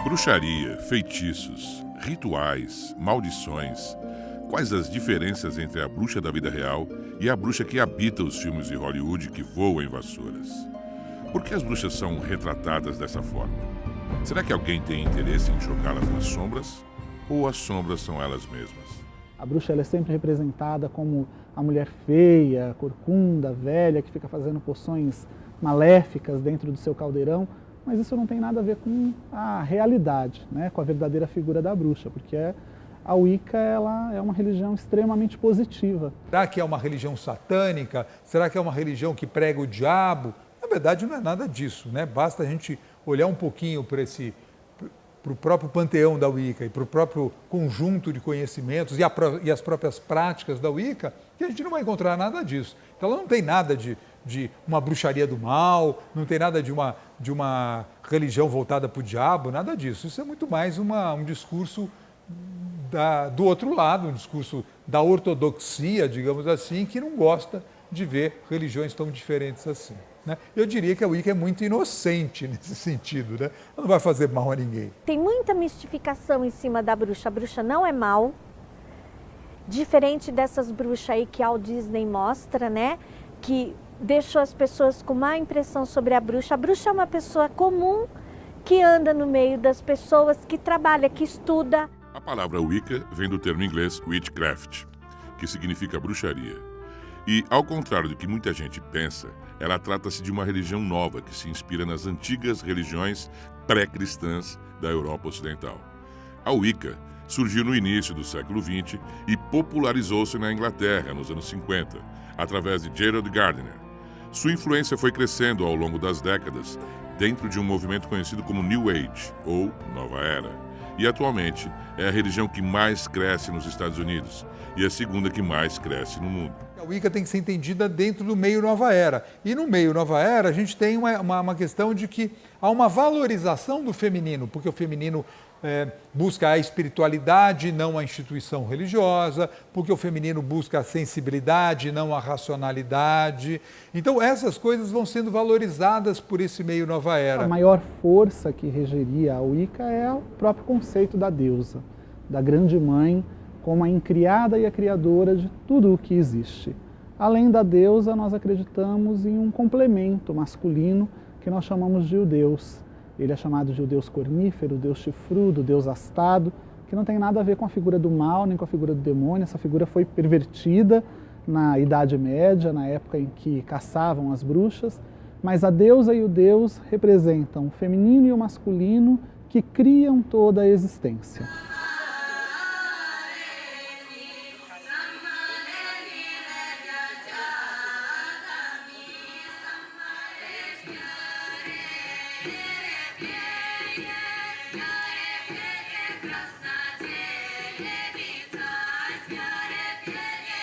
Bruxaria, feitiços, rituais, maldições. Quais as diferenças entre a bruxa da vida real e a bruxa que habita os filmes de Hollywood que voa em vassouras? Por que as bruxas são retratadas dessa forma? Será que alguém tem interesse em jogá-las nas sombras? Ou as sombras são elas mesmas? A bruxa ela é sempre representada como a mulher feia, corcunda, velha, que fica fazendo poções maléficas dentro do seu caldeirão, mas isso não tem nada a ver com a realidade, né, com a verdadeira figura da bruxa, porque a Wicca ela é uma religião extremamente positiva. Será que é uma religião satânica? Será que é uma religião que prega o diabo? Na verdade não é nada disso, né? Basta a gente olhar um pouquinho para o próprio panteão da Wicca e para o próprio conjunto de conhecimentos e as próprias práticas da Wicca, que a gente não vai encontrar nada disso. Então ela não tem nada de uma bruxaria do mal, não tem nada de uma religião voltada para o diabo, nada disso. Isso é muito mais um discurso do outro lado, um discurso da ortodoxia, digamos assim, que não gosta de ver religiões tão diferentes assim, né? Eu diria que a Wicca é muito inocente nesse sentido, né? Ela não vai fazer mal a ninguém. Tem muita mistificação em cima da bruxa. A bruxa não é mal, diferente dessas bruxas aí que a Walt Disney mostra, né? Que deixou as pessoas com má impressão sobre a bruxa. A bruxa é uma pessoa comum que anda no meio das pessoas, que trabalha, que estuda. A palavra Wicca vem do termo inglês witchcraft, que significa bruxaria. E, ao contrário do que muita gente pensa, ela trata-se de uma religião nova que se inspira nas antigas religiões pré-cristãs da Europa Ocidental. A Wicca surgiu no início do século XX e popularizou-se na Inglaterra nos anos 50, através de Gerald Gardner. Sua influência foi crescendo ao longo das décadas, dentro de um movimento conhecido como New Age, ou Nova Era. E atualmente é a religião que mais cresce nos Estados Unidos e a segunda que mais cresce no mundo. A Wicca tem que ser entendida dentro do meio Nova Era. E no meio Nova Era a gente tem uma questão de que há uma valorização do feminino, porque o feminino busca a espiritualidade, não a instituição religiosa, porque o feminino busca a sensibilidade, não a racionalidade. Então essas coisas vão sendo valorizadas por esse meio Nova Era. A maior força que regeria a Wicca é o próprio conceito da deusa, da grande mãe, como a incriada e a criadora de tudo o que existe. Além da deusa, nós acreditamos em um complemento masculino que nós chamamos de o Deus. Ele é chamado de o Deus cornífero, o Deus chifrudo, o Deus astado, que não tem nada a ver com a figura do mal, nem com a figura do demônio. Essa figura foi pervertida na Idade Média, na época em que caçavam as bruxas, mas a deusa e o Deus representam o feminino e o masculino que criam toda a existência.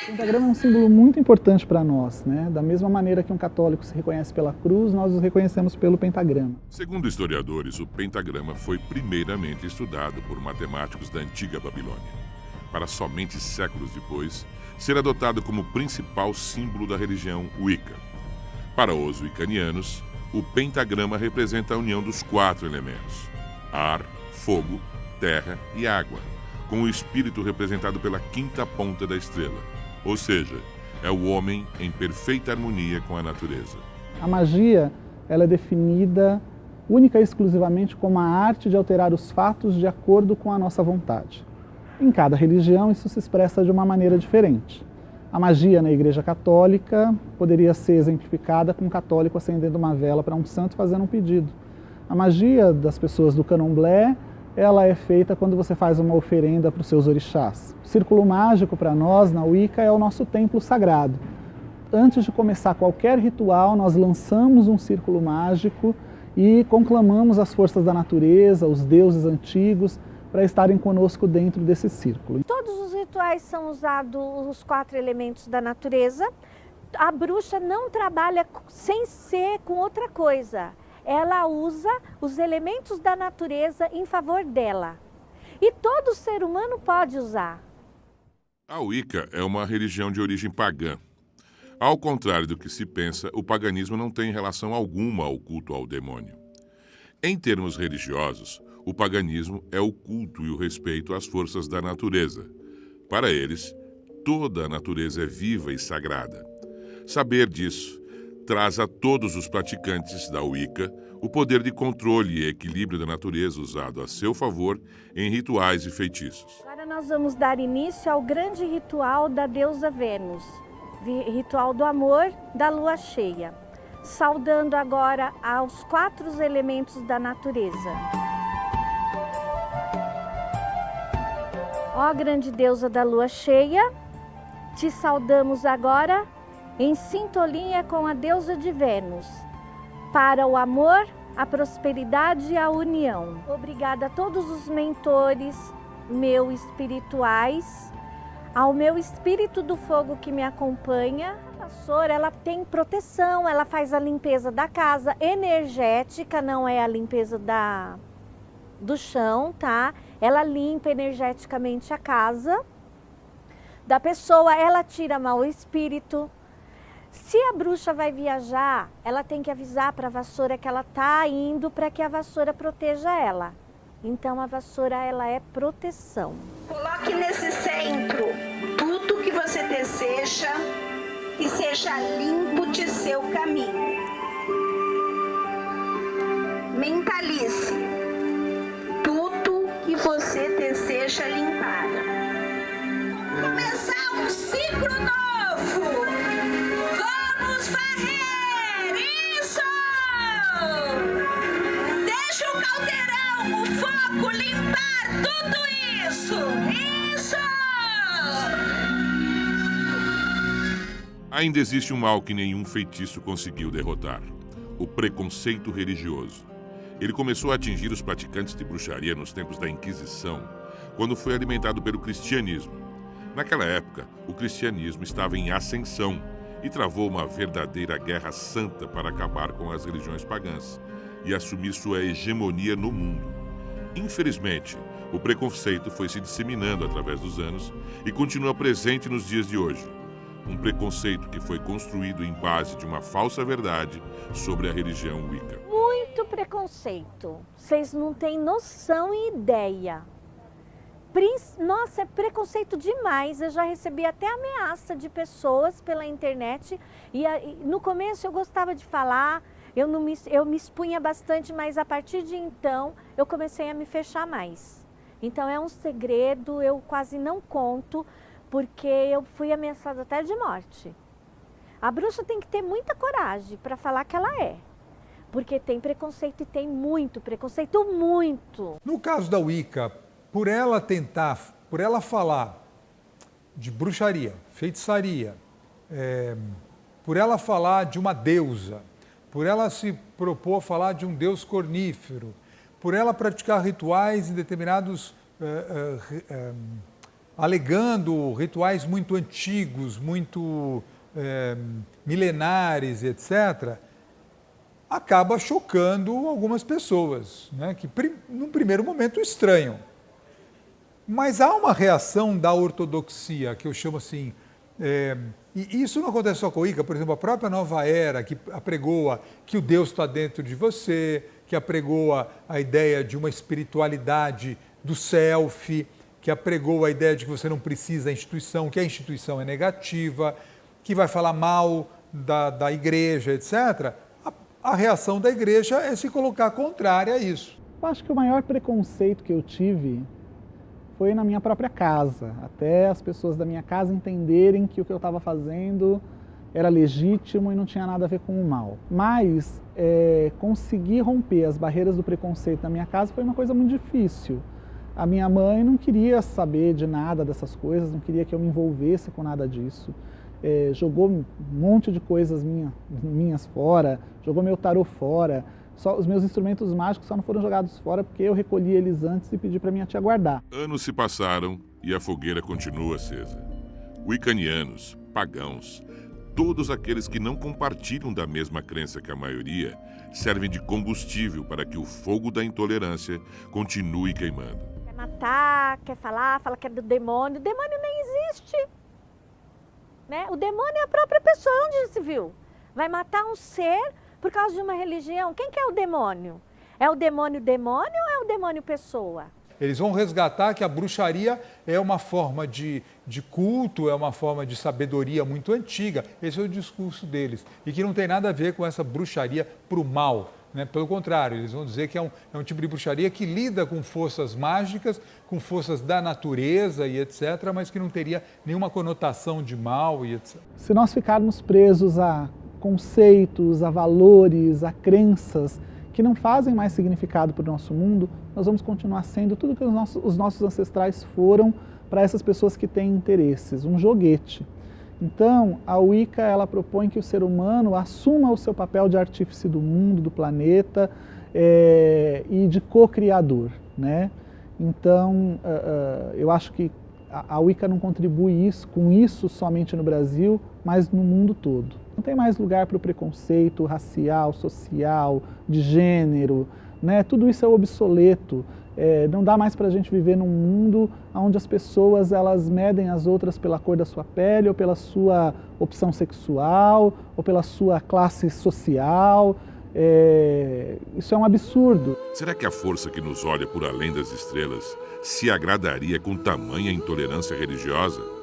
O pentagrama é um símbolo muito importante para nós, né? Da mesma maneira que um católico se reconhece pela cruz, nós os reconhecemos pelo pentagrama. Segundo historiadores, o pentagrama foi primeiramente estudado por matemáticos da antiga Babilônia, para somente séculos depois ser adotado como principal símbolo da religião Wicca. Para os wiccanianos, o pentagrama representa a união dos 4 elementos: ar, fogo, terra e água, com o espírito representado pela quinta ponta da estrela, ou seja, é o homem em perfeita harmonia com a natureza. A magia ela é definida única e exclusivamente como a arte de alterar os fatos de acordo com a nossa vontade. Em cada religião isso se expressa de uma maneira diferente. A magia na Igreja Católica poderia ser exemplificada com um católico acendendo uma vela para um santo fazendo um pedido. A magia das pessoas do candomblé ela é feita quando você faz uma oferenda para os seus orixás. O círculo mágico para nós, na Wicca, é o nosso templo sagrado. Antes de começar qualquer ritual, nós lançamos um círculo mágico e conclamamos as forças da natureza, os deuses antigos, para estarem conosco dentro desse círculo. Todos os rituais são usados os 4 elementos da natureza. A bruxa não trabalha sem ser com outra coisa. Ela usa os elementos da natureza em favor dela. E todo ser humano pode usar. A Wicca é uma religião de origem pagã. Ao contrário do que se pensa, o paganismo não tem relação alguma ao culto ao demônio. Em termos religiosos, O paganismo é o culto e o respeito às forças da natureza. Para eles, toda a natureza é viva e sagrada. Saber disso traz a todos os praticantes da Wicca o poder de controle e equilíbrio da natureza usado a seu favor em rituais e feitiços. Agora nós vamos dar início ao grande ritual da deusa Vênus, ritual do amor da lua cheia, saudando agora aos 4 elementos da natureza. Ó grande deusa da lua cheia, te saudamos agora em sintonia com a deusa de Vênus, para o amor, a prosperidade e a união. Obrigada a todos os mentores meus espirituais, ao meu espírito do fogo que me acompanha. A vassoura, ela tem proteção, ela faz a limpeza da casa energética, não é a limpeza do chão, tá? Ela limpa energeticamente a casa da pessoa, ela tira mau espírito. Se a bruxa vai viajar, ela tem que avisar para a vassoura que ela está indo para que a vassoura proteja ela. Então a vassoura, ela é proteção. Coloque nesse centro tudo que você deseja e seja limpo de seu caminho. Mentalize tudo que você deseja limpar. Começar um ciclo novo. Vamos varrer! Isso! Deixa o caldeirão, o fogo limpar tudo isso! Isso! Ainda existe um mal que nenhum feitiço conseguiu derrotar: o preconceito religioso. Ele começou a atingir os praticantes de bruxaria nos tempos da Inquisição, quando foi alimentado pelo cristianismo. Naquela época, o cristianismo estava em ascensão e travou uma verdadeira guerra santa para acabar com as religiões pagãs e assumir sua hegemonia no mundo. Infelizmente, o preconceito foi se disseminando através dos anos e continua presente nos dias de hoje. Um preconceito que foi construído em base de uma falsa verdade sobre a religião Wicca. Muito preconceito. Vocês não têm noção e ideia. Nossa, é preconceito demais. Eu já recebi até ameaça de pessoas pela internet. E no começo eu gostava de falar, eu me expunha bastante, mas a partir de então eu comecei a me fechar mais. Então é um segredo, eu quase não conto, porque eu fui ameaçada até de morte. A bruxa tem que ter muita coragem para falar que ela é. Porque tem preconceito e tem muito preconceito, muito. No caso da Wicca, por ela falar de bruxaria, feitiçaria, por ela falar de uma deusa, por ela se propor a falar de um deus cornífero, por ela praticar rituais em determinados, alegando rituais muito antigos, muito milenares, etc., acaba chocando algumas pessoas, né, que num primeiro momento estranham. Mas há uma reação da ortodoxia, que eu chamo assim, e isso não acontece só com a Wicca, por exemplo, a própria Nova Era, que apregoa que o Deus está dentro de você, que apregoa a ideia de uma espiritualidade do self, que apregoa a ideia de que você não precisa da instituição, que a instituição é negativa, que vai falar mal da igreja, etc., a reação da igreja é se colocar contrária a isso. Eu acho que o maior preconceito que eu tive foi na minha própria casa, até as pessoas da minha casa entenderem que o que eu estava fazendo era legítimo e não tinha nada a ver com o mal. Mas conseguir romper as barreiras do preconceito na minha casa foi uma coisa muito difícil. A minha mãe não queria saber de nada dessas coisas, não queria que eu me envolvesse com nada disso. Jogou um monte de coisas minhas fora, jogou meu tarô fora. Os meus instrumentos mágicos só não foram jogados fora porque eu recolhi eles antes e pedi para minha tia guardar. Anos se passaram e a fogueira continua acesa. Wiccanianos, pagãos, todos aqueles que não compartilham da mesma crença que a maioria, servem de combustível para que o fogo da intolerância continue queimando. Quer matar, quer falar, fala que é do demônio. O demônio nem existe. Né? O demônio é a própria pessoa, onde já se viu? Vai matar um ser por causa de uma religião. Quem que é o demônio? É o demônio demônio ou é o demônio pessoa? Eles vão resgatar que a bruxaria é uma forma de culto, é uma forma de sabedoria muito antiga. Esse é o discurso deles. E que não tem nada a ver com essa bruxaria para o mal. Né? Pelo contrário, eles vão dizer que é um tipo de bruxaria que lida com forças mágicas, com forças da natureza e etc., mas que não teria nenhuma conotação de mal e etc. Se nós ficarmos presos a conceitos, a valores, a crenças que não fazem mais significado para o nosso mundo, nós vamos continuar sendo tudo que os nossos ancestrais foram para essas pessoas que têm interesses, um joguete. Então, a Wicca ela propõe que o ser humano assuma o seu papel de artífice do mundo, do planeta e de co-criador, né? Então, eu acho que a Wicca não contribui com isso somente no Brasil, mas no mundo todo. Não tem mais lugar para o preconceito racial, social, de gênero, né? Tudo isso é obsoleto. Não dá mais para a gente viver num mundo onde as pessoas elas medem as outras pela cor da sua pele, ou pela sua opção sexual, ou pela sua classe social. Isso é um absurdo. Será que a força que nos olha por além das estrelas se agradaria com tamanha intolerância religiosa?